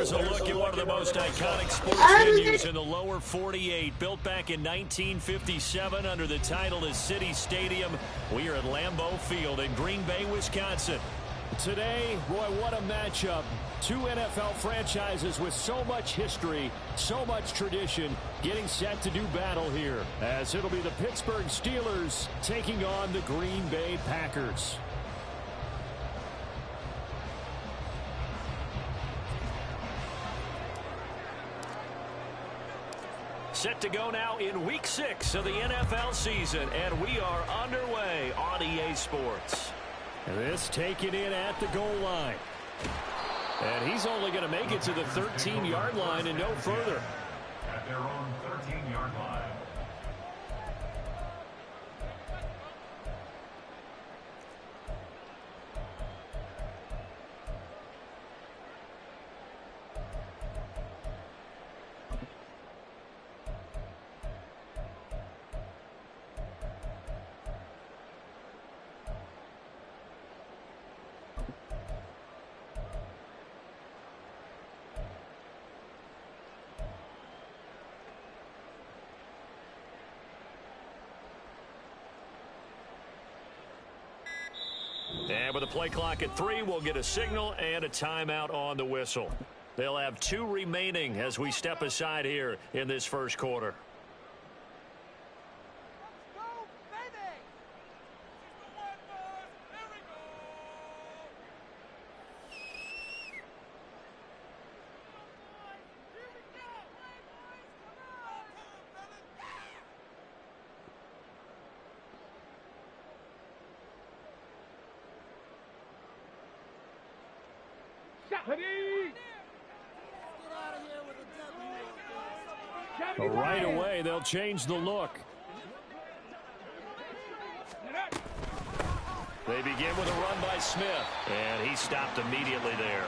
us a look at one of the most iconic sports venues in the lower 48. Built back in 1957 under the title of City Stadium. We are at Lambeau Field in Green Bay, Wisconsin. Today, boy, what a matchup. Two NFL franchises with so much history, so much tradition, getting set to do battle here, as it'll be the Pittsburgh Steelers taking on the Green Bay Packers. Set to go now in Week 6 of the NFL season, and we are underway on EA Sports. This taken in at the goal line. And he's only going to make it to the 13-yard line and no further. At their own 13-yard line. And with the play clock at 3, we'll get a signal and a timeout on the whistle. They'll have 2 remaining as we step aside here in this first quarter. Right away, they'll change the look. They begin with a run by Smith, and he stopped immediately there.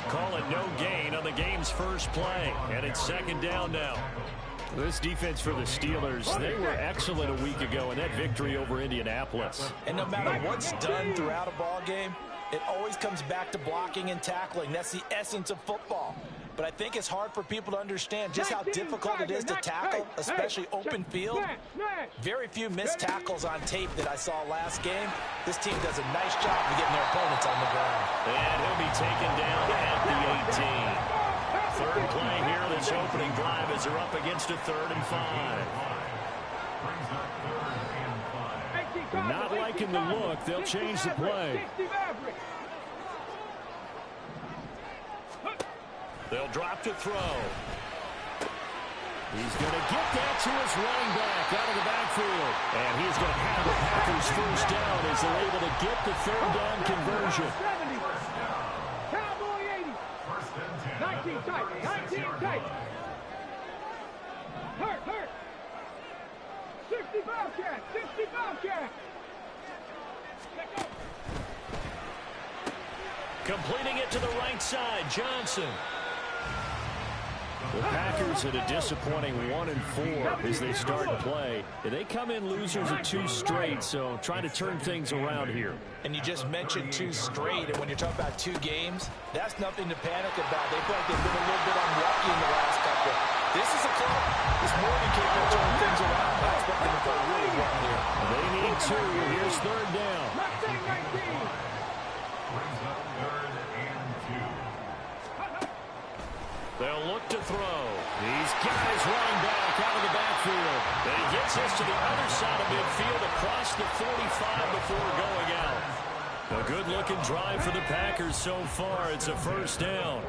Call it no gain on the game's first play, and it's second down now. This defense for the Steelers, they were excellent a week ago in that victory over Indianapolis. And no matter what's done throughout a ball game, it always comes back to blocking and tackling. That's the essence of football. But I think it's hard for people to understand just how difficult it is to tackle, especially open field. Very few missed tackles on tape that I saw last game. This team does a nice job of getting their opponents on the ground. And he'll be taken down at the 18. Third play here, this opening drive as they're up against a 3rd and 5. Not liking the look, they'll change the play. They'll drop to throw. He's going to get that to his running back out of the backfield. And he's going to have the Packers first down as they're able to get the 3rd down conversion. Cowboy 80. 19 tight. 19 tight. Hurt. 65 cat. 65 cat. Completing it to the right side, Johnson. The Packers at a disappointing 1-4 as they start play. They come in losers of 2 straight, so trying to turn things around here. And you just mentioned 2 straight, and when you're talking about 2 games, that's nothing to panic about. They feel like they've been a little bit unlucky in the last couple. This is a club that's more than capable of turning things around. I expect them to play really well here. They need 2. Here's 3rd down. They'll look to throw. These guys running back out of the backfield. And he gets this to the other side of midfield across the 45 before going out. A good-looking drive for the Packers so far. It's a first down.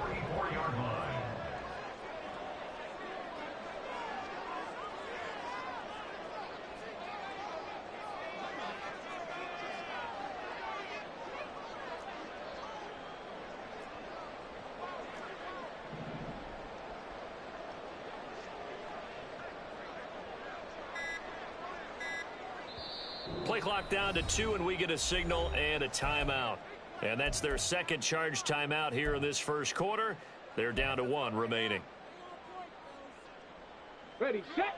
Play clock down to 2, and we get a signal and a timeout. And that's their second charge timeout here in this first quarter. They're down to 1 remaining. Ready, set.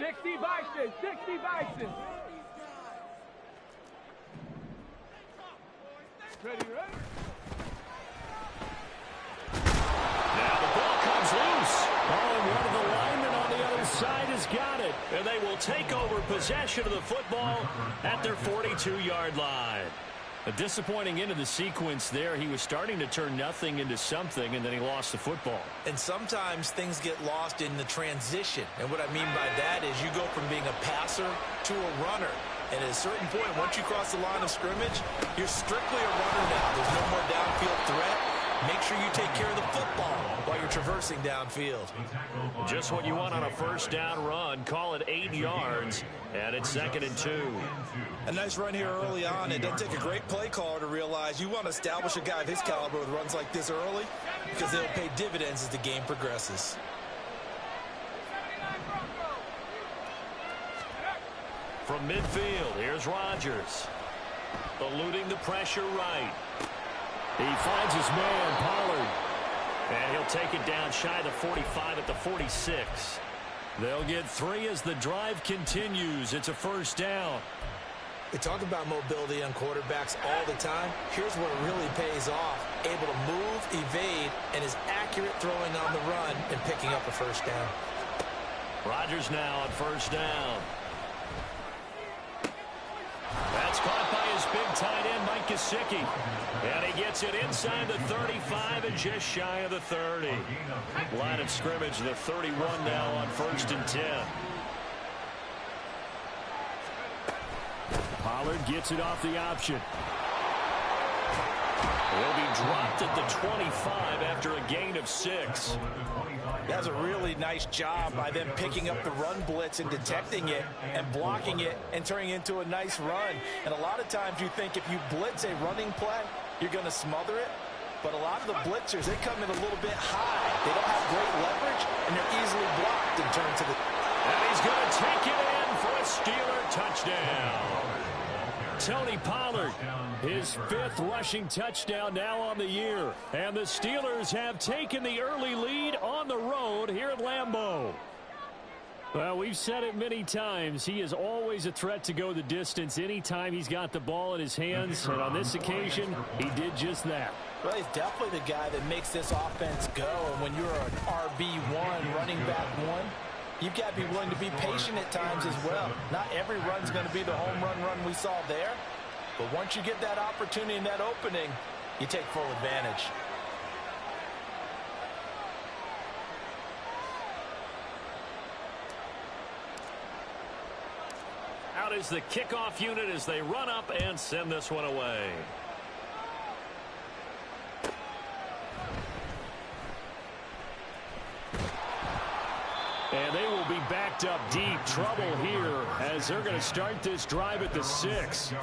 60 Bison, 60 Bison. Ready, ready? Now the ball comes loose. Oh, and one of the linemen on the other side has got it. And they will take over possession of the football at their 42-yard line. A disappointing end of the sequence there. He was starting to turn nothing into something, and then he lost the football. And sometimes things get lost in the transition. And what I mean by that is you go from being a passer to a runner. And at a certain point, once you cross the line of scrimmage, you're strictly a runner now. There's no more downfield threat. Make sure you take care of the football while you're traversing downfield. Just what you want on a first down run. Call it 8 yards, and it's 2nd and 2. A nice run here early on. It doesn't take a great play caller to realize you want to establish a guy of his caliber with runs like this early because they'll pay dividends as the game progresses. From midfield, here's Rodgers. Eluding the pressure right. He finds his man, Pollard. And he'll take it down shy of the 45 at the 46. They'll get 3 as the drive continues. It's a first down. They talk about mobility on quarterbacks all the time. Here's where it really pays off. Able to move, evade, and is accurate throwing on the run and picking up a first down. Rodgers now on first down. That's caught by his big tight end, Mike Gesicki. And he gets it inside the 35 and just shy of the 30. Line of scrimmage, the 31 now on 1st and 10. Pollard gets it off the option. He'll be dropped at the 25 after a gain of 6. That's a really nice job by them picking up the run blitz and detecting it and blocking it and turning it into a nice run. And a lot of times you think if you blitz a running play, you're going to smother it. But a lot of the blitzers, they come in a little bit high. They don't have great leverage, and they're easily blocked and turned to the... And he's going to take it in for a Steeler touchdown. Tony Pollard, his 5th rushing touchdown now on the year. And the Steelers have taken the early lead on the road here at Lambeau. Well, we've said it many times. He is always a threat to go the distance anytime he's got the ball in his hands. And on this occasion, he did just that. Well, he's definitely the guy that makes this offense go. And when you're an RB1, running back 1, you've got to be willing to be patient at times as well. Not every run's going to be the home run we saw there. But once you get that opportunity and that opening, you take full advantage. Out is the kickoff unit as they run up and send this one away. And they will be backed up deep. Trouble here as they're going to start this drive at the 6.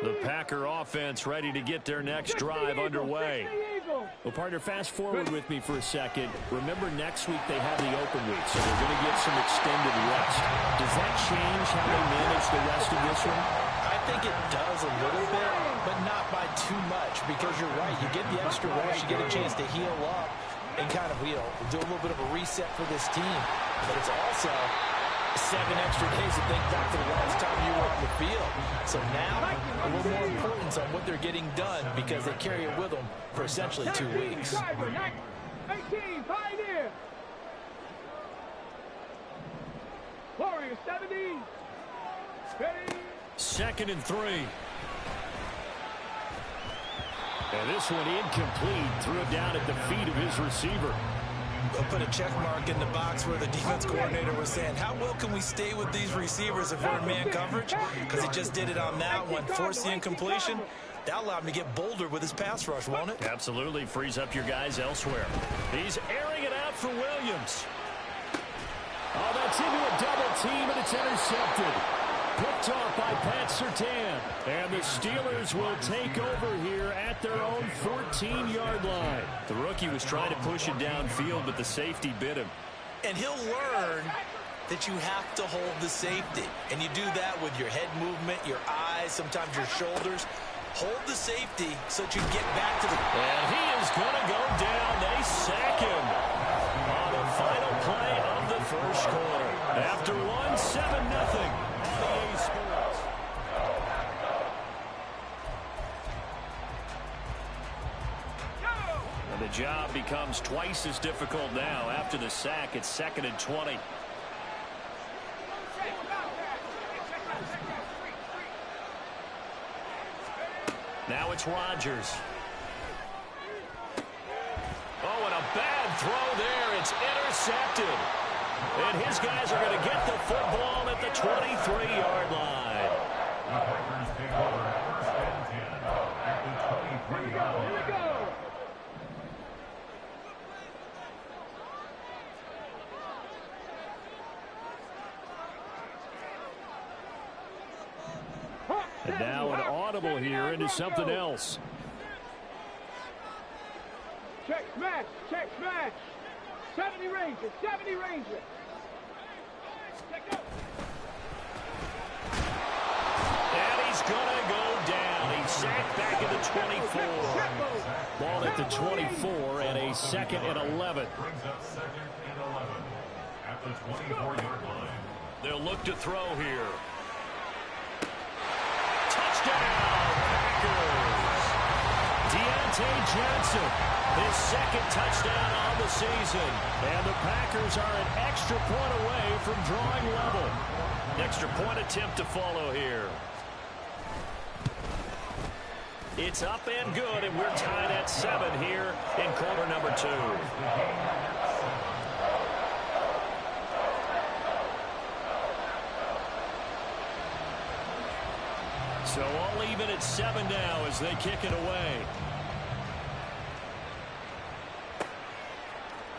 The Packer offense ready to get their next drive underway. Well, partner, fast forward with me for a second. Remember, next week they have the open week, so they're going to get some extended rest. Does that change how they manage the rest of this one? I think it does a little bit, but not by too much, because you're right. You get the extra rest, you get a chance to heal up and kind of, do a little bit of a reset for this team. But it's also 7 extra days to think back to the last time you were on the field. So now, a little more importance on what they're getting done because they carry it with them for essentially 2 weeks. 18, Pioneer. Warrior 70. Ready. 2nd and 3. And this one incomplete. Threw it down at the feet of his receiver. They'll put a check mark in the box where the defense coordinator was saying, how well can we stay with these receivers if we're in man coverage? Because he just did it on that one. Force the incompletion. That'll allow him to get bolder with his pass rush, won't it? Absolutely. Frees up your guys elsewhere. He's airing it out for Williams. Oh, that's into a double team, and it's intercepted. Picked off by Pat Surtain. And the Steelers will take over here at their own 14-yard line. The rookie was trying to push it downfield, but the safety bit him. And he'll learn that you have to hold the safety. And you do that with your head movement, your eyes, sometimes your shoulders. Hold the safety so that you get back to the... And he is going to go down. They sack him on the final play of the first quarter. After one, 7-0 on EA Sports. And the job becomes twice as difficult now. After the sack, it's 2nd and 20. Now it's Rodgers. Oh, and a bad throw there. It's intercepted. And his guys are going to get the football at the 23-yard line. The Packers take over 1st and 10 at the 23-yard line. Here we go. And now an audible here into something else. Check smash, check smash. 70 Ranger, 70 Ranger. And he's going to go down. He's sacked back at the 24. Ball at the 24 and a 2nd and 11. Brings up 2nd and 11 at the 24-yard line. They'll look to throw here. Touchdown, Packers. Deontay Johnson, his 2nd touchdown on the season. And the Packers are an extra point away from drawing level. Extra point attempt to follow here. It's up and good, and we're tied at 7 here in quarter number 2. So all even at 7 now as they kick it away.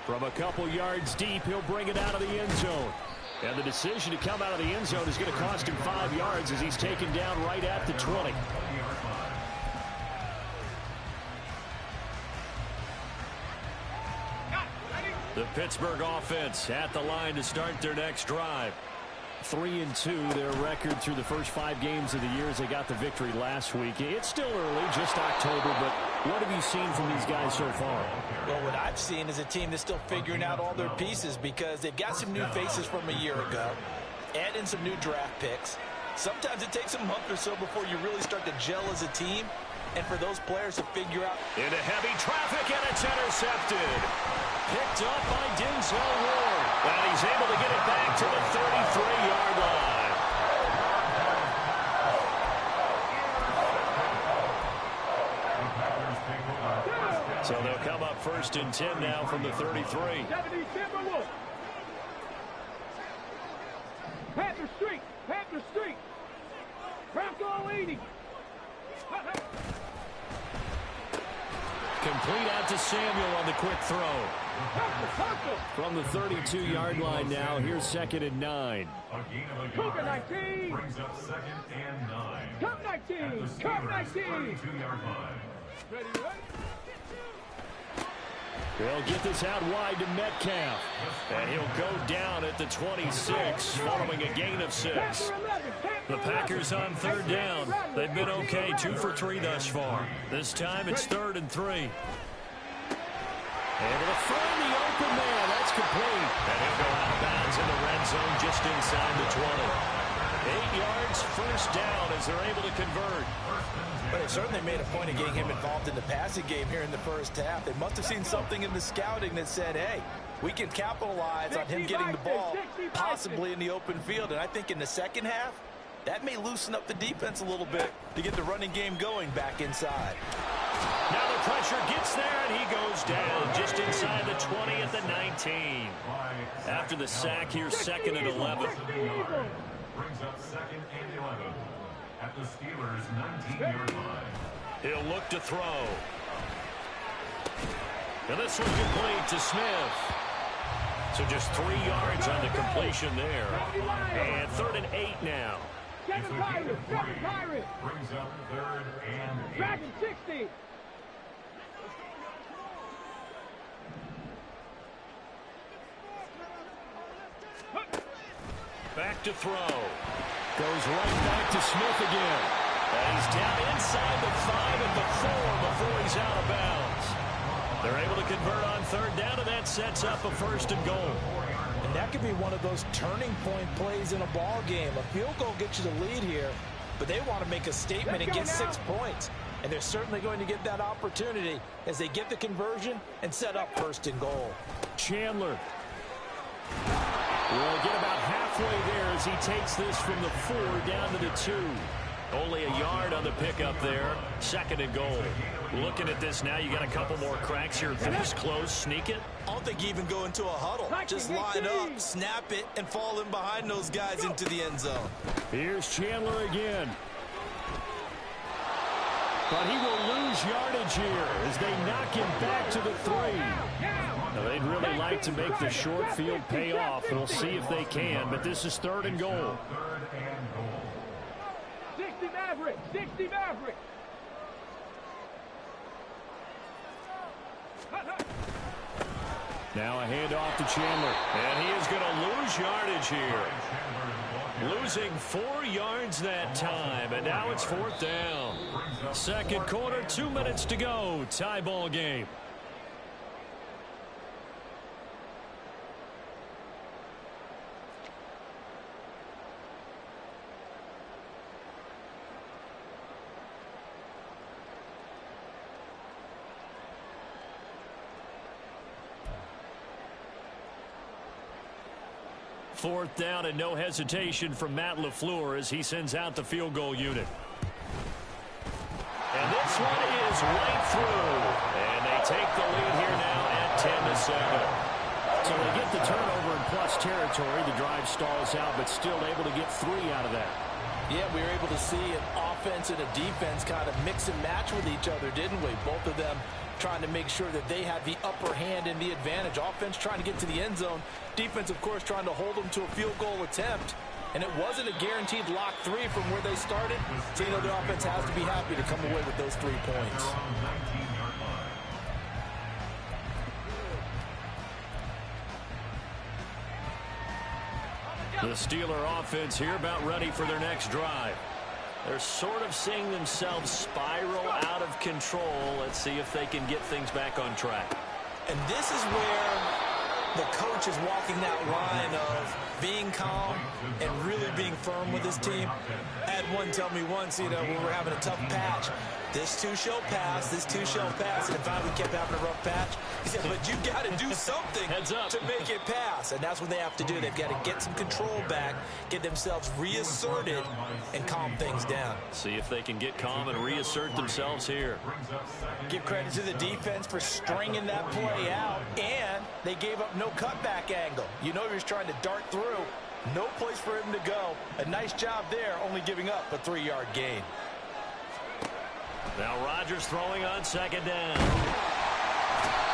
From a couple yards deep, he'll bring it out of the end zone. And the decision to come out of the end zone is going to cost him 5 yards as he's taken down right at the 20. The Pittsburgh offense at the line to start their next drive. 3-2, their record through the first 5 games of the year as they got the victory last week. It's still early, just October, but what have you seen from these guys so far? Well, what I've seen is a team that's still figuring out all their pieces because they've got some new faces from a year ago, add in some new draft picks. Sometimes it takes a month or so before you really start to gel as a team, and for those players to figure out. Into heavy traffic, and it's intercepted. Picked up by Denzel Ward. And he's able to get it back to the 33-yard line. So they'll come up 1st and 10 now from the 33. 70 Timberwolves. Panther Street, Panther Street. Bronco 80. Complete out to Samuel on the quick throw. From the 32-yard line now, here's 2nd and 9. Cougar 19. Brings up 2nd and 9. Cup 19. Cup 19. 32-yard line. Ready, ready? They'll get this out wide to Metcalf. And he'll go down at the 26 following a gain of 6. The Packers on 3rd down. They've been okay, 2 for 3 thus far. This time it's 3rd and 3. Able to find the open man. That's complete. And he'll go out of bounds in the red zone just inside the 20. 8 yards, 1st down as they're able to convert. But it certainly made a point of getting him involved in the passing game here in the first half. They must have seen something in the scouting that said, hey, we can capitalize on him getting the ball possibly in the open field. And I think in the second half, that may loosen up the defense a little bit to get the running game going back inside. Now the pressure gets there, and he goes down just inside the 20 at the 19. After the sack, here's 2nd and 11. Brings up 2nd and 11 at the Steelers' 19-yard line. He'll look to throw. And this one complete to Smith. So just 3 yards on the completion there. And 3rd and 8 now. Seven Pirates, Seven Pirates. Brings up 3rd and 8. Dragon 60. back to throw. Goes right back to Smith again. And he's down inside the 5 at the 4 before he's out of bounds. They're able to convert on third down, and that sets up a 1st and goal. And that could be one of those turning point plays in a ball game. A field goal gets you the lead here, but they want to make a statement and get 6 points. And they're certainly going to get that opportunity as they get the conversion and set up 1st and goal. Chandler will get about halfway there as he takes this from the 4 down to the 2. Only a yard on the pickup there. 2nd and goal. Looking at this now, you got a couple more cracks here. Things close, sneak it. I don't think you even go into a huddle. Just line up, snap it, and fall in behind those guys into the end zone. Here's Chandler again. But he will lose yardage here as they knock him back to the 3. Now, they'd really like to make the short field pay off. We'll see if they can, but this is 3rd and goal. 60 Maverick, 60 Maverick. Now a handoff to Chandler, and he is going to lose yardage here. Losing 4 yards that time, and now it's 4th down. 2nd quarter, 2 minutes to go. Tie ball game. Fourth down and no hesitation from Matt LaFleur as he sends out the field goal unit. And this one is right through. And they take the lead here now at 10-7. So they get the turnover in plus territory. The drive stalls out, but still able to get 3 out of that. Yeah, we were able to see an offense and a defense kind of mix and match with each other, didn't we? Both of them trying to make sure that they had the upper hand and the advantage. Offense trying to get to the end zone. Defense, of course, trying to hold them to a field goal attempt. And it wasn't a guaranteed lock 3 from where they started. So, you know, the offense has to be happy to come away with those 3 points. The Steeler offense here about ready for their next drive. They're sort of seeing themselves spiral out of control. Let's see if they can get things back on track. And this is where the coach is walking that line of being calm and really being firm with his team. I had one tell me once, you know, when we're having a tough patch, this too shall pass, this too shall pass. And if I kept having a rough patch, he said, but you got to do something to make it pass. And that's what they have to do. They've got to get some control back, get themselves reasserted, and calm things down. See if they can get calm and reassert themselves here. Give credit to the defense for stringing that play out, and they gave up no cutback angle. You know he was trying to dart through. No place for him to go. A nice job there, only giving up a 3-yard gain. Now Rodgers throwing on 2nd down.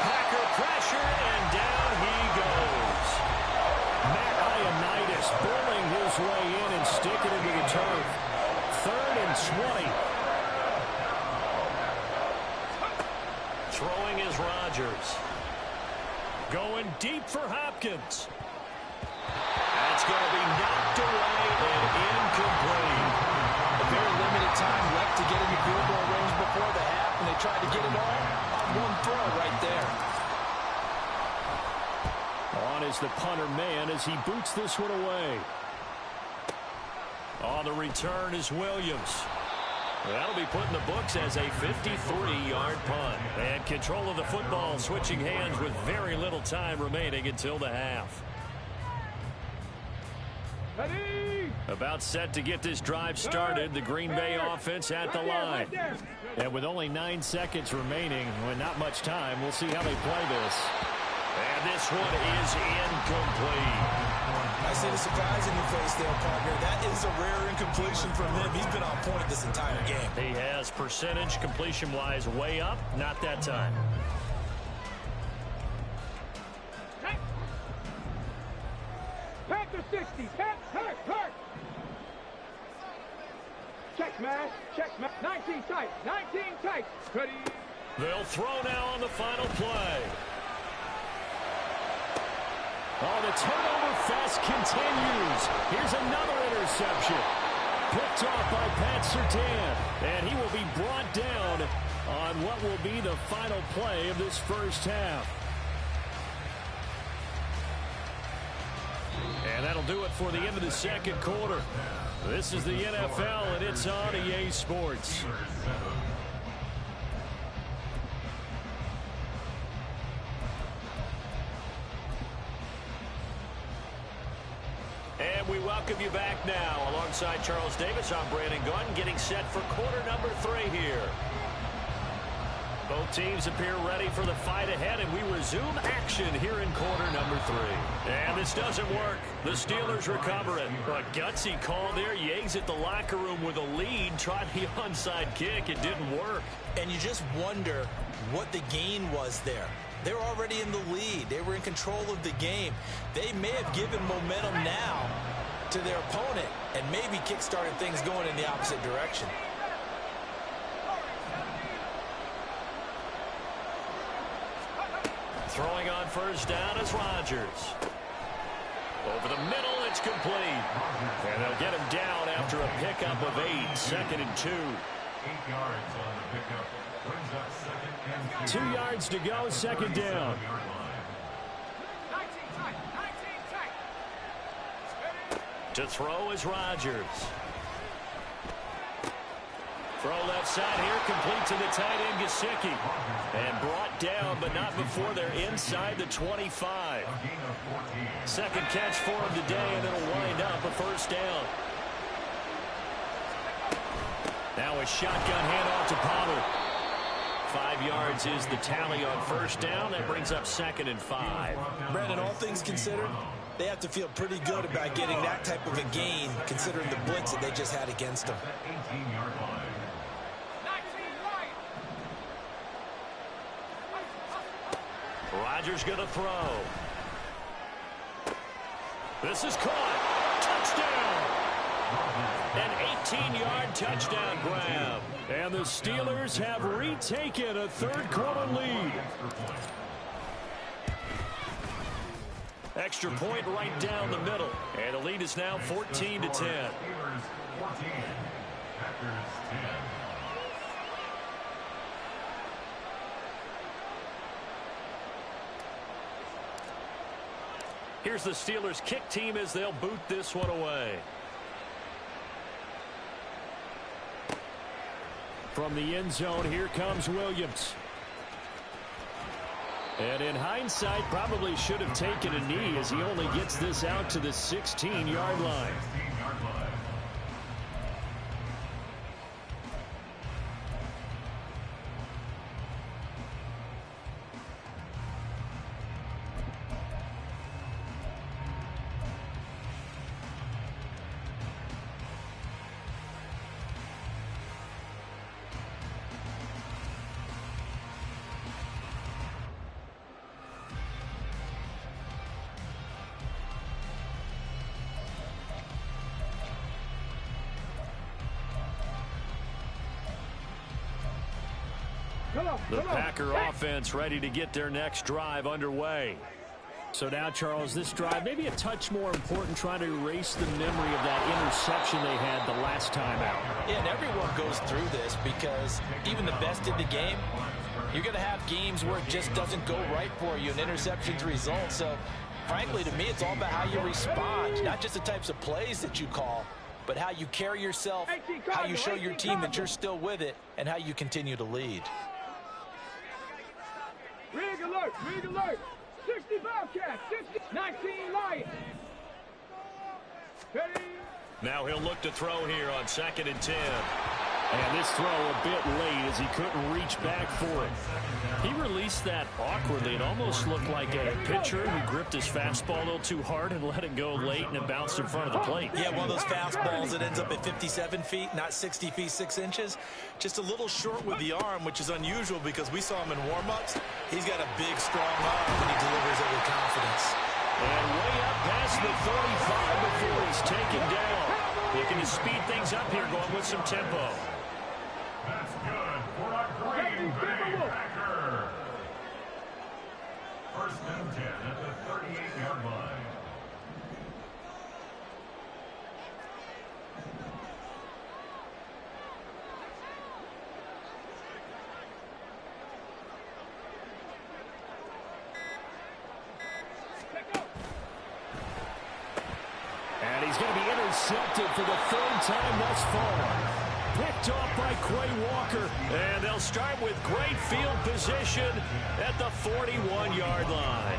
Packer pressure, and down he goes. Matt Ioannidis bullying his way in and sticking into the turf. 3rd and 20. Throwing is Rodgers. Going deep for Hopkins. That's going to be knocked away and incomplete. A very limited time left to get in the field goal range before the half, and they tried to get it all on one throw right there. On is the punter man as he boots this one away. On the return is Williams. That'll be put in the books as a 53-yard punt. And control of the football switching hands with very little time remaining until the half. About set to get this drive started. The Green Bay offense at the line. And with only 9 seconds remaining, with not much time, we'll see how they play this. And this one is incomplete. I see the surprise in your face there, partner. That is a rare incompletion from him. He's been on point this entire game. He has percentage completion-wise way up. Not that time. Panther 60. Hurt. Check smash. 19 tight. 19 tight. Ready. They'll throw now on the final play. Oh, the turnover fest continues. Here's another interception. Picked off by Pat Surtain. And he will be brought down on what will be the final play of this first half. And that'll do it for the end of the second quarter. This is the NFL, and it's on EA Sports. And we welcome you back now. Alongside Charles Davis, I'm Brandon Gunn, getting set for quarter number 3 here. Both teams appear ready for the fight ahead, and we resume action here in quarter number 3. And this doesn't work. The Steelers recover it. A gutsy call there. Yates at the locker room with a lead. Tried the onside kick. It didn't work. And you just wonder what the gain was there. They were already in the lead. They were in control of the game. They may have given momentum now to their opponent and maybe kick-started things going in the opposite direction. Throwing on first down is Rodgers. Over the middle, it's complete. And they'll get him down after a pickup of 8, 2nd and 2. 8 yards on the pickup. Brings up 2nd and 2. 2 yards to go, 2nd down. To throw is Rodgers. Throw left side here, complete to the tight end, Gesicki. And brought down, but not before they're inside the 25. Second catch for him today, and it'll wind up a first down. Now a shotgun handoff to Pollard. 5 yards is the tally on first down. That brings up 2nd and 5. Brandon, all things considered, they have to feel pretty good about getting that type of a gain, considering the blitz that they just had against them. 18-yard line. Rodgers going to throw. This is caught. Touchdown. An 18-yard touchdown grab. And the Steelers have retaken a third-quarter lead. Extra point right down the middle. And the lead is now 14-10. Steelers 14. Packers 10. Here's the Steelers kick team as they'll boot this one away. From the end zone, here comes Williams. And in hindsight, probably should have taken a knee as he only gets this out to the 16-yard line. 16-yard line. The Packer offense ready to get their next drive underway. So now, Charles, this drive maybe a touch more important, trying to erase the memory of that interception they had the last time out. Yeah, and everyone goes through this because even the best in the game, you're going to have games where it just doesn't go right for you and interceptions result. So, frankly, to me, it's all about how you respond, not just the types of plays that you call, but how you carry yourself, how you show your team that you're still with it, and how you continue to lead. Rig alert, rig alert. 60 Bobcats, 60, 19 Lions. Ready? Now he'll look to throw here on 2nd and 10. And this throw a bit late as he couldn't reach back for it. He released that awkwardly. It almost looked like a pitcher who gripped his fastball a little too hard and let it go late, and it bounced in front of the plate. Yeah, one of those fastballs that ends up at 57 feet, not 60 feet, 6 inches. Just a little short with the arm, which is unusual because we saw him in warm-ups. He's got a big, strong arm, and he delivers it with confidence. And way up past the 35 before he's taken down. Looking to speed things up here, going with some tempo. That's good for a Green Bay Packer. First and 10 at the 38-yard line. And he's going to be intercepted for the third time thus far. Picked off by Quay Walker. And they'll start with great field position at the 41-yard line.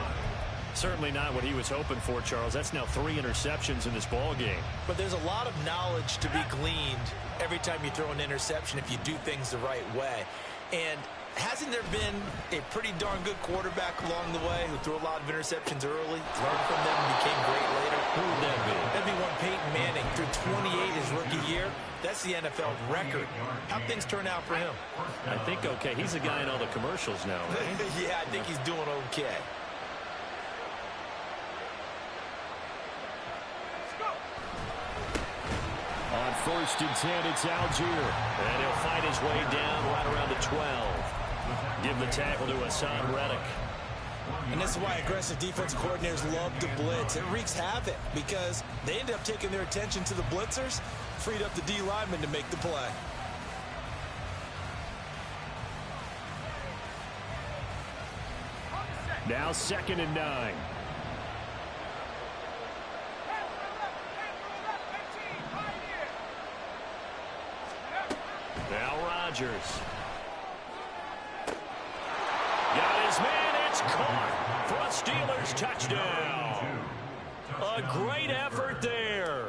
Certainly not what he was hoping for, Charles. That's now 3 interceptions in this ball game. But there's a lot of knowledge to be gleaned every time you throw an interception if you do things the right way. And hasn't there been a pretty darn good quarterback along the way who threw a lot of interceptions early, learned from them, and became great later? Who would that be? That'd be one Peyton Manning. Threw 28 his rookie year. That's the NFL record. How'd things turn out for him? I think okay. He's a guy in all the commercials now, right? Yeah, I think he's doing okay. On first and 10, it's Algier. And he'll fight his way down right around the 12. Give the tackle to Hassan Reddick. And this is why aggressive defensive coordinators love to blitz. It wreaks havoc because they end up taking their attention to the blitzers, freed up the D lineman to make the play. Now 2nd and 9. Now Rodgers. Got his man. It's caught for a Steelers touchdown. A great effort there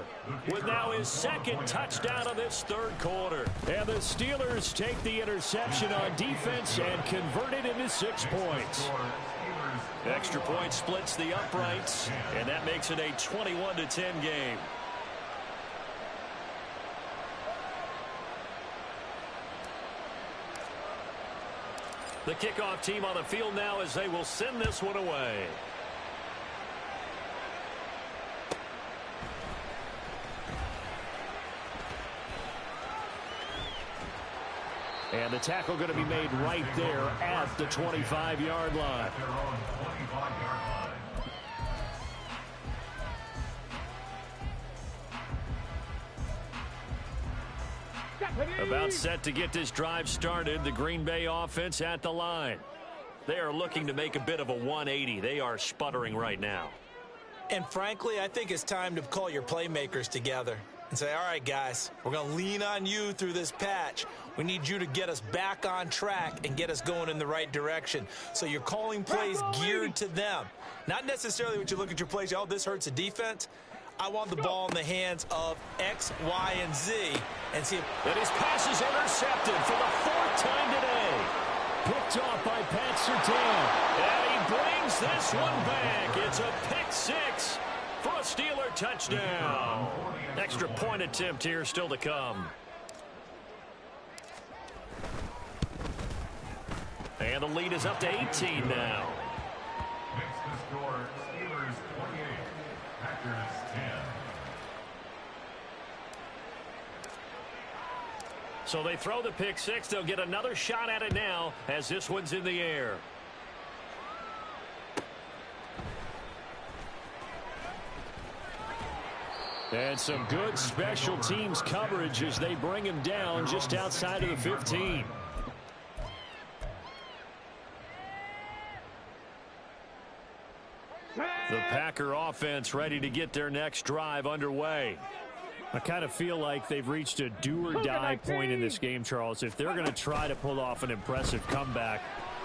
with now his 2nd touchdown of this 3rd quarter. And the Steelers take the interception on defense and convert it into 6 points. Extra point splits the uprights, and that makes it a 21-10 game. The kickoff team on the field now as they will send this one away. And the tackle going to be made right there at the 25-yard line. Their own 25-yard line. About set to get this drive started. The Green Bay offense at the line. They are looking to make a bit of a 180. They are sputtering right now. And frankly, I think it's time to call your playmakers together and say, all right, guys, we're going to lean on you through this patch. We need you to get us back on track and get us going in the right direction. So you're calling plays geared to them. Not necessarily when you look at your plays, oh, this hurts the defense. I want the ball in the hands of X, Y, and Z and see if... And his pass is intercepted for the 4th time today. Picked off by Pat Surtain. And he brings this one back. It's a pick 6 for a Steeler touchdown. Extra point attempt here still to come. And the lead is up to 18 now. Makes the score Steelers 28, Packers 10. So they throw the pick 6. They'll get another shot at it now as this one's in the air. And some good special teams coverage as they bring him down just outside of the 15. The Packer offense ready to get their next drive underway. I kind of feel like they've reached a do-or-die point in this game, Charles. If they're going to try to pull off an impressive comeback,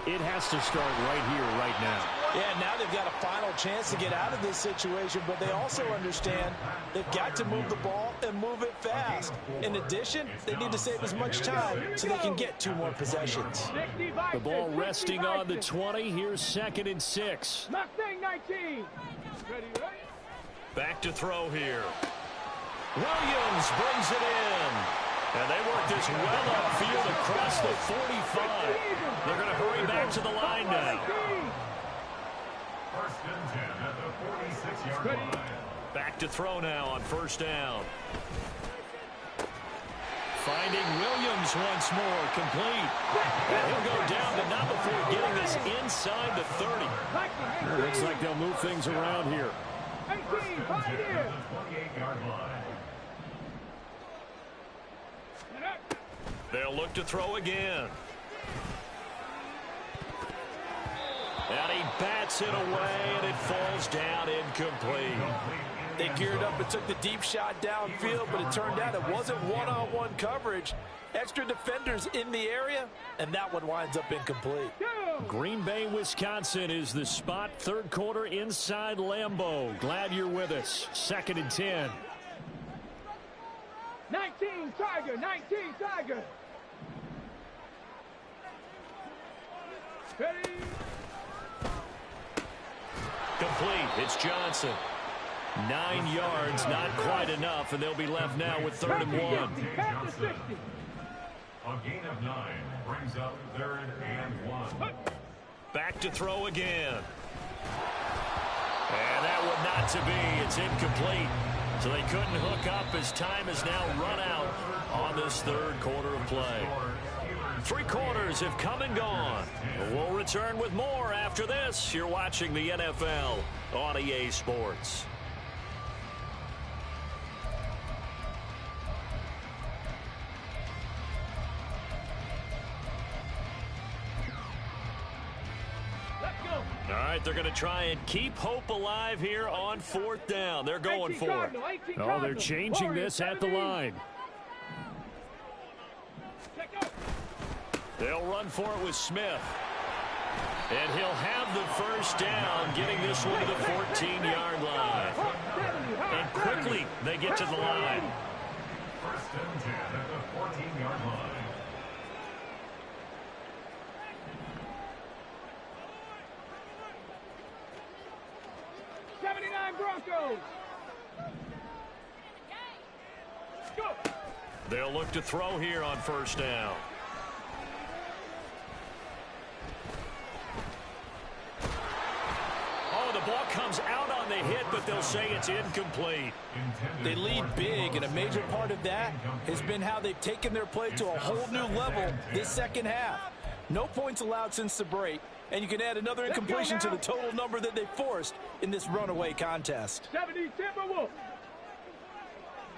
it has to start right here, right now. Yeah, now they've got a final chance to get out of this situation, but they also understand they've got to move the ball and move it fast. In addition, they need to save as much time so they can get 2 more possessions. The ball resting on the 20. Here's 2nd and 6. Mustang 19. Ready? Back to throw here. Williams brings it in. And they work this well upfield across the 45. They're going to hurry back to the line now. First and 10 at the 46-yard line. Back to throw now on 1st down. Finding Williams once more, complete. And he'll go down, but not before getting this inside the 30. It looks like they'll move things around here. 18, 5 years. 28-yard line. They'll look to throw again. And he bats it away, and it falls down incomplete. They geared up and took the deep shot downfield, but it turned out it wasn't one-on-one coverage. Extra defenders in the area, and that one winds up incomplete. Green Bay, Wisconsin is the spot. Third quarter inside Lambeau. Glad you're with us. 2nd and 10. 19, Tiger, 19, Tiger. Ready? Complete. It's Johnson. 9 yards, not quite enough, and they'll be left now with 3rd and 1. A gain of 9 brings up 3rd and 1. Back to throw again. And that one not to be. It's incomplete. So they couldn't hook up as time has now run out on this third quarter of play. 3 quarters have come and gone. We'll return with more after this. You're watching the NFL on EA Sports. All right, they're going to try and keep hope alive here on 4th down. They're going for it. Oh, they're changing this at the line. They'll run for it with Smith. And he'll have the first down, getting this one to the 14-yard line. And quickly, they get to the line. 1st and 10 at the 14-yard line. Broncos. Go. They'll look to throw here on 1st down. Oh, the ball comes out on the hit, but they'll say it's incomplete. They lead big, and a major part of that has been how they've taken their play to a whole new level this second half. No points allowed since the break. And you can add another incompletion to the total number that they forced in this runaway contest. 70 Timberwolf.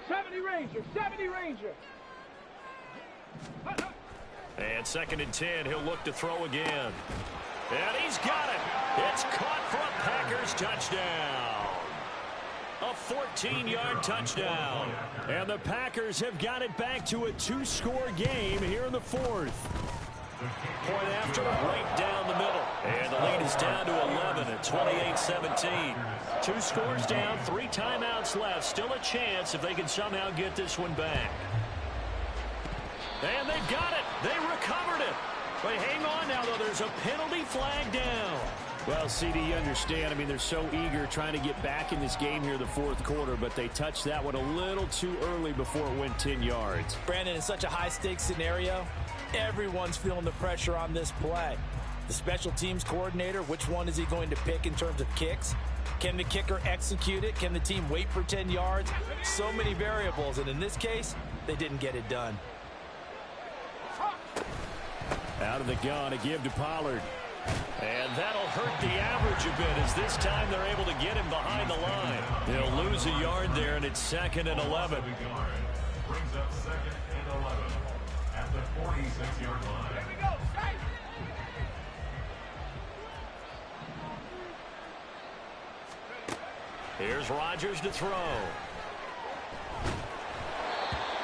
70 Ranger. 70 Ranger. And 2nd and 10, he'll look to throw again. And he's got it. It's caught for a Packers touchdown. A 14-yard touchdown. And the Packers have got it back to a 2-score game here in the 4th. Point after, right down the middle. And the lead is down to 11 at 28-17. 2 scores down, 3 timeouts left. Still a chance if they can somehow get this one back. And they've got it. They recovered it. But hang on now, though. There's a penalty flag down. Well, CD, you understand. I mean, they're so eager trying to get back in this game here the 4th quarter, but they touched that one a little too early before it went 10 yards. Brandon, in such a high-stakes scenario, everyone's feeling the pressure on this play. The special teams coordinator, which one is he going to pick in terms of kicks? Can the kicker execute it? Can the team wait for 10 yards? So many variables, and in this case, they didn't get it done. Out of the gun, a give to Pollard. And that'll hurt the average a bit as this time they're able to get him behind the line. They'll lose a yard there, and it's 2nd and 11. Brings up 2nd and 11 at the 46-yard line. Here we go. Hey. Here's Rodgers to throw.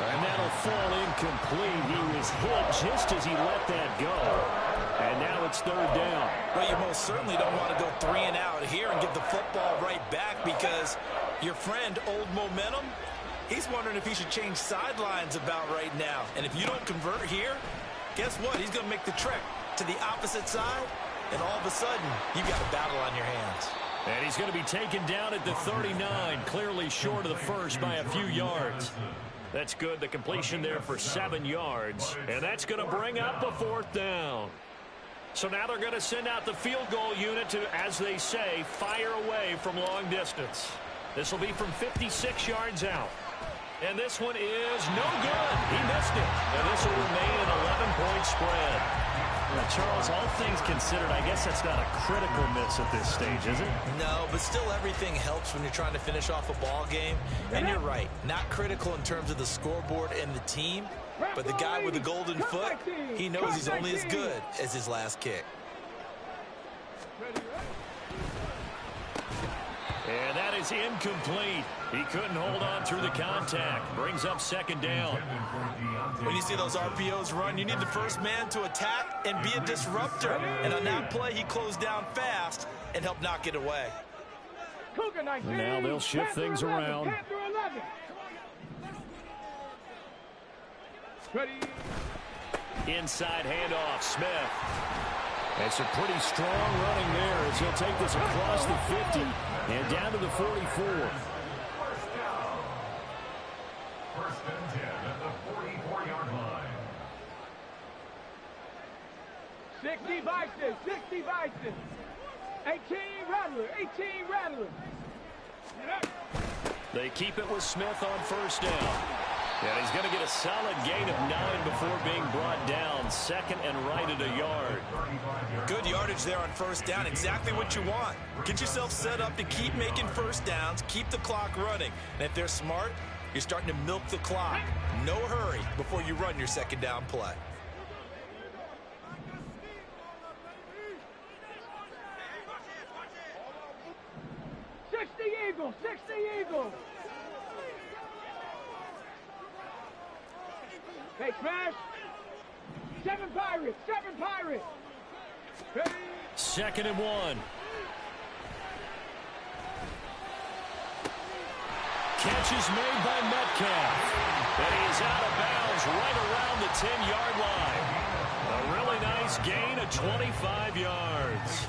And that'll fall incomplete. He was hit just as he let that go. And now it's 3rd down. Well, you most certainly don't want to go 3 and out here and give the football right back because your friend, Old Momentum, he's wondering if he should change sidelines about right now. And if you don't convert here, guess what? He's going to make the trek to the opposite side, and all of a sudden, you've got a battle on your hands. And he's going to be taken down at the 39, clearly short of the first by a few yards. That's good. The completion there for 7 yards. And that's going to bring up a 4th down. So now they're going to send out the field goal unit to, as they say, fire away from long distance. This will be from 56 yards out. And this one is no good. He missed it, and this will remain an 11-point spread. Now, Charles, all things considered, I guess that's not a critical miss at this stage, is it? No, but still everything helps when you're trying to finish off a ball game. And you're right, not critical in terms of the scoreboard and the team, but the guy with the golden foot, he knows he's only as good as his last kick. And that is incomplete. He couldn't hold on through the contact. Brings up second down. When you see those RPOs run, you need the first man to attack and be a disruptor. And on that play, he closed down fast and helped knock it away. And now they'll shift things around. Inside handoff, Smith. It's a pretty strong running there as he'll take this across the 50 and down to the 44. First and 10 at the 44-yard line. 60 Bison, 60 Bison. 18 Rattler, 18 Rattler. They keep it with Smith on first down. And he's going to get a solid gain of 9 before being brought down. Second and right at a yard. Good yardage there on first down. Exactly what you want. Get yourself set up to keep making first downs, keep the clock running. And if they're smart, you're starting to milk the clock. No hurry before you run your second down play. Eagles, 60 Eagles. Hey, Smash. 7 Pirates, 7 Pirates. Hey. Second and 1. Catch is made by Metcalf. And he's out of bounds right around the 10-yard line. A really nice gain of 25 yards.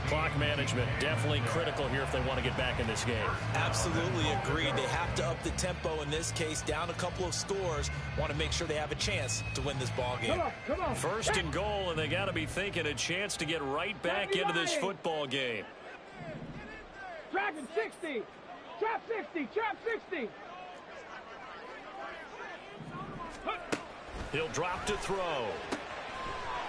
Clock management definitely critical here if they want to get back in this game. Absolutely agreed. They have to up the tempo in this case, down a couple of scores. Want to make sure they have a chance to win this ball game. Come on. First and goal, and they got to be thinking a chance to get right back into this football game. Dragon 60. Trap 60. Trap 60. He'll drop to throw.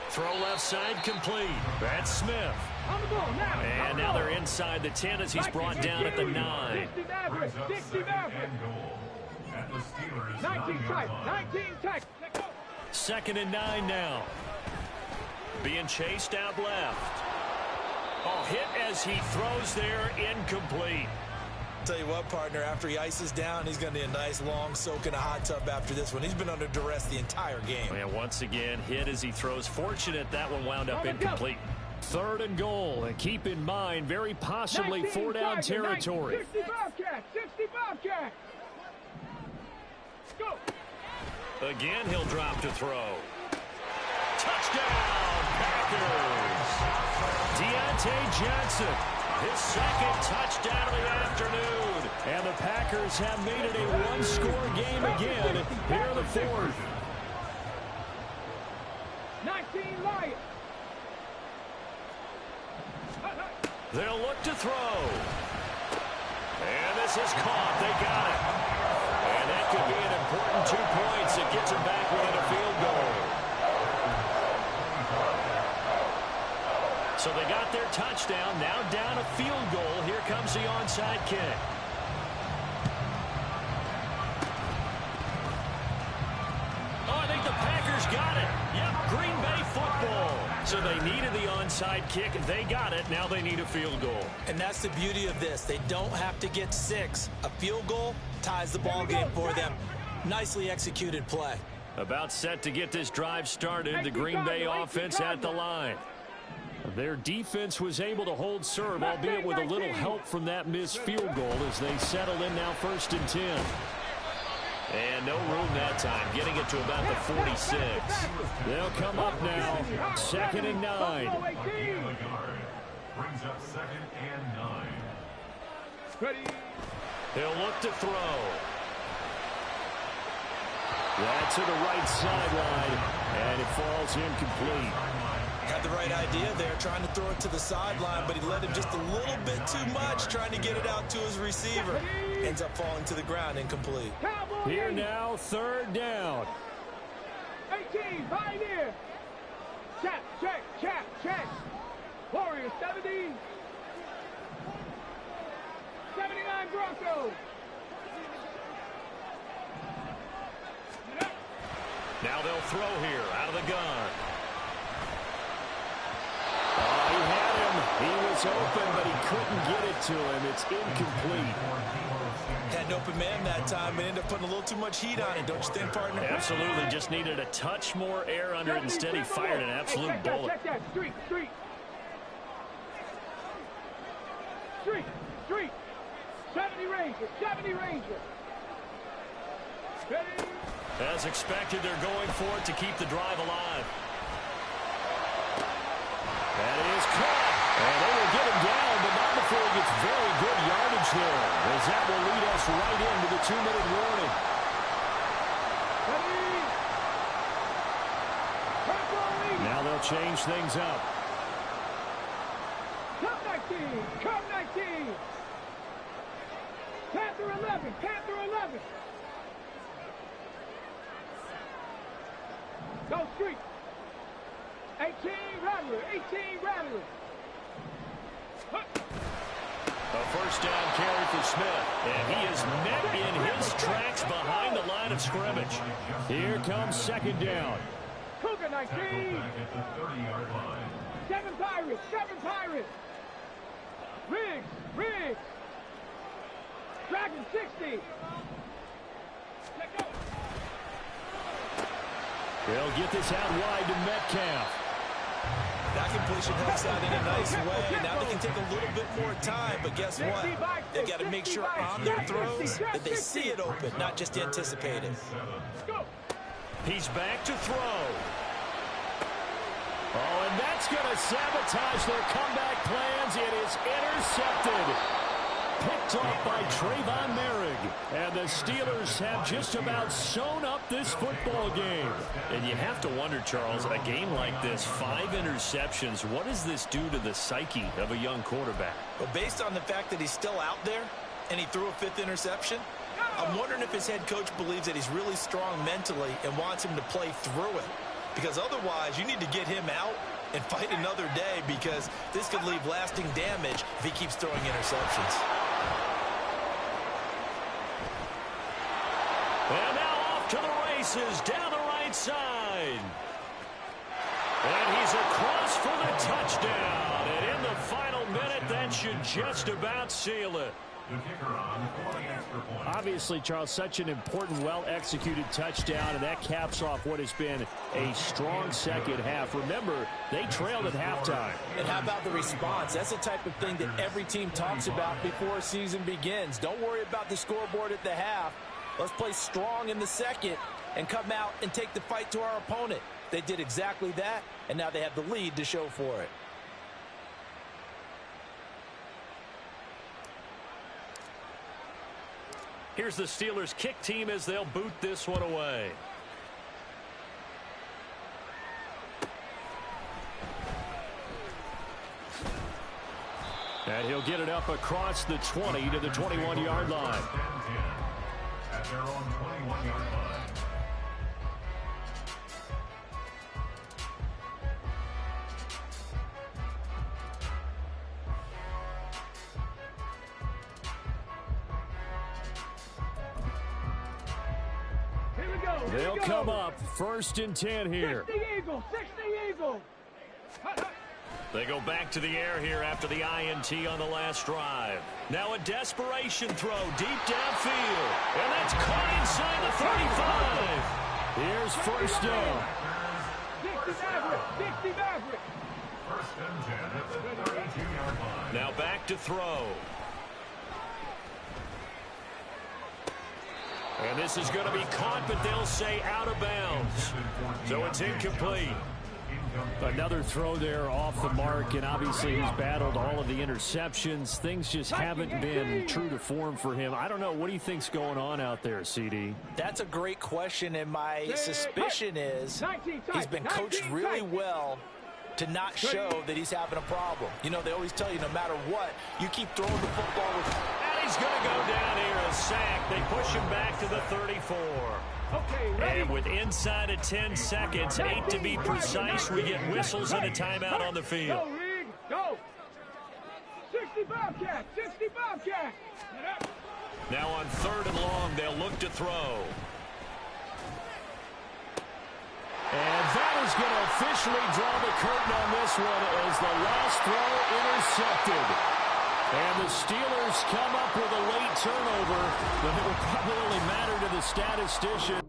Throw left side complete. That's Smith. On the ball now. And now they're inside the 10 as he's brought down at the 9. 60 Maverick. 60 Maverick. 19 tight. 19 tight. Second and 9 now. Being chased out left. Oh, hit as he throws there, incomplete. Tell you what, partner, after he ices down, he's going to need a nice long soak in a hot tub after this one. He's been under duress the entire game. And once again, hit as he throws. Fortunate that one wound up incomplete. Third and goal, and keep in mind, very possibly 4-down territory. 60 Bobcat, 60 Bobcat. Go. Again, he'll drop to throw. Touchdown, Packers. Deontay Johnson, his second touchdown of the afternoon. And the Packers have made it a one-score game again here in the fourth. 19 Lions. They'll look to throw. And this is caught. They got it. And that could be an important 2 points. It gets them back within a field goal. So they got their touchdown. Now down a field goal. Here comes the onside kick. Oh, I think the Packers got it. Yep, Green Bay football. So they needed the onside kick. They got it. Now they need a field goal. And that's the beauty of this. They don't have to get 6. A field goal ties the ball game for them. Nicely executed play. About set to get this drive started. The Green Bay offense at the line. Their defense was able to hold serve, albeit with a little help from that missed field goal as they settle in now first and 10. And no room that time, getting it to about the 46. They'll come up now, second and 9. Brings up second and 9. Ready. He'll look to throw. That's to the right sideline, and it falls incomplete. Had the right idea there, trying to throw it to the sideline, but he let him just a little bit too much, trying to get it out to his receiver. Ends up falling to the ground, incomplete. Cowboys. Here now, third down. 18, Pioneer. Check, check, check, check. Warriors 70. 79 Broncos. Now they'll throw here out of the gun. Oh, he had him. He was open, but he couldn't get it to him. It's incomplete. Had an open man that time, but ended up putting a little too much heat on it, don't you think, partner? Absolutely. Just needed a touch more air under it. Instead, he fired an absolute bullet. Check that. Street, street. Street, street. 70 Rangers, 70 Rangers. Ready? As expected, they're going for it to keep the drive alive. That is caught. And they will get him down, but not before he gets very good yardage there, as that will lead us right into the 2-minute warning. Ready? Now they'll change things up. Come 19, come 19. Panther 11, Panther 11. Go street. 18 Rattler, 18 Rattler. A first down carry for Smith, and he is met in his tracks behind the line of scrimmage. Here comes second down. Cougar 19. 7 Pirates, 7 Pirates. Riggs, Riggs. Dragon 60. Let go. They'll get this out wide to Metcalf. That completion helps out in a nice way. Now they can take a little bit more time, but guess what? They've got to make sure on their throws that they see it open, not just anticipate it. He's back to throw. Oh, and that's going to sabotage their comeback plans. It is intercepted. Picked off by Trayvon Merrick. And the Steelers have just about sewn up this football game. And you have to wonder, Charles, a game like this, 5 interceptions, what does this do to the psyche of a young quarterback? But based on the fact that he's still out there and he threw a 5th interception, I'm wondering if his head coach believes that he's really strong mentally and wants him to play through it. Because otherwise, you need to get him out and fight another day, because this could leave lasting damage if he keeps throwing interceptions. And now off to the races down the right side. And he's across for the touchdown. And in the final minute, that should just about seal it. The kicker on for the extra point. Obviously, Charles, such an important, well-executed touchdown, and that caps off what has been a strong second half. Remember, they trailed at halftime. And how about the response? That's the type of thing that every team talks about before a season begins. Don't worry about the scoreboard at the half. Let's play strong in the second and come out and take the fight to our opponent. They did exactly that, and now they have the lead to show for it. Here's the Steelers kick team as they'll boot this one away. And he'll get it up across the 20 to the 21-yard line. At their own 21-yard line. Here we go. They'll come up 1st and 10 here. 60 Eagle, 60 Eagle. They go back to the air here after the INT on the last drive. Now a desperation throw deep downfield. And that's caught inside the 35. Here's 1st down. 60 Maverick, 60 Maverick. 1st and 10 at the 32-yard line. Now back to throw. And this is going to be caught, but they'll say out of bounds. So it's incomplete. Another throw there off the mark, and obviously he's battled all of the interceptions. Things just haven't been true to form for him. I don't know. What do you think's going on out there, CD? That's a great question, and my suspicion is he's been coached really well to not show that he's having a problem. You know, they always tell you no matter what, you keep throwing the football with... And he's going to go down here, a sack. They push him back to the 34. Okay, and with inside of 10 seconds, 8 to be precise, we get whistles and a timeout on the field. Go, Reed, go. 60 Bobcat, 60 Bobcat. Now on 3rd and long, they'll look to throw. And that is going to officially draw the curtain on this one as the last throw intercepted. And the Steelers come up with a late turnover, but it will probably only matter to the statistician.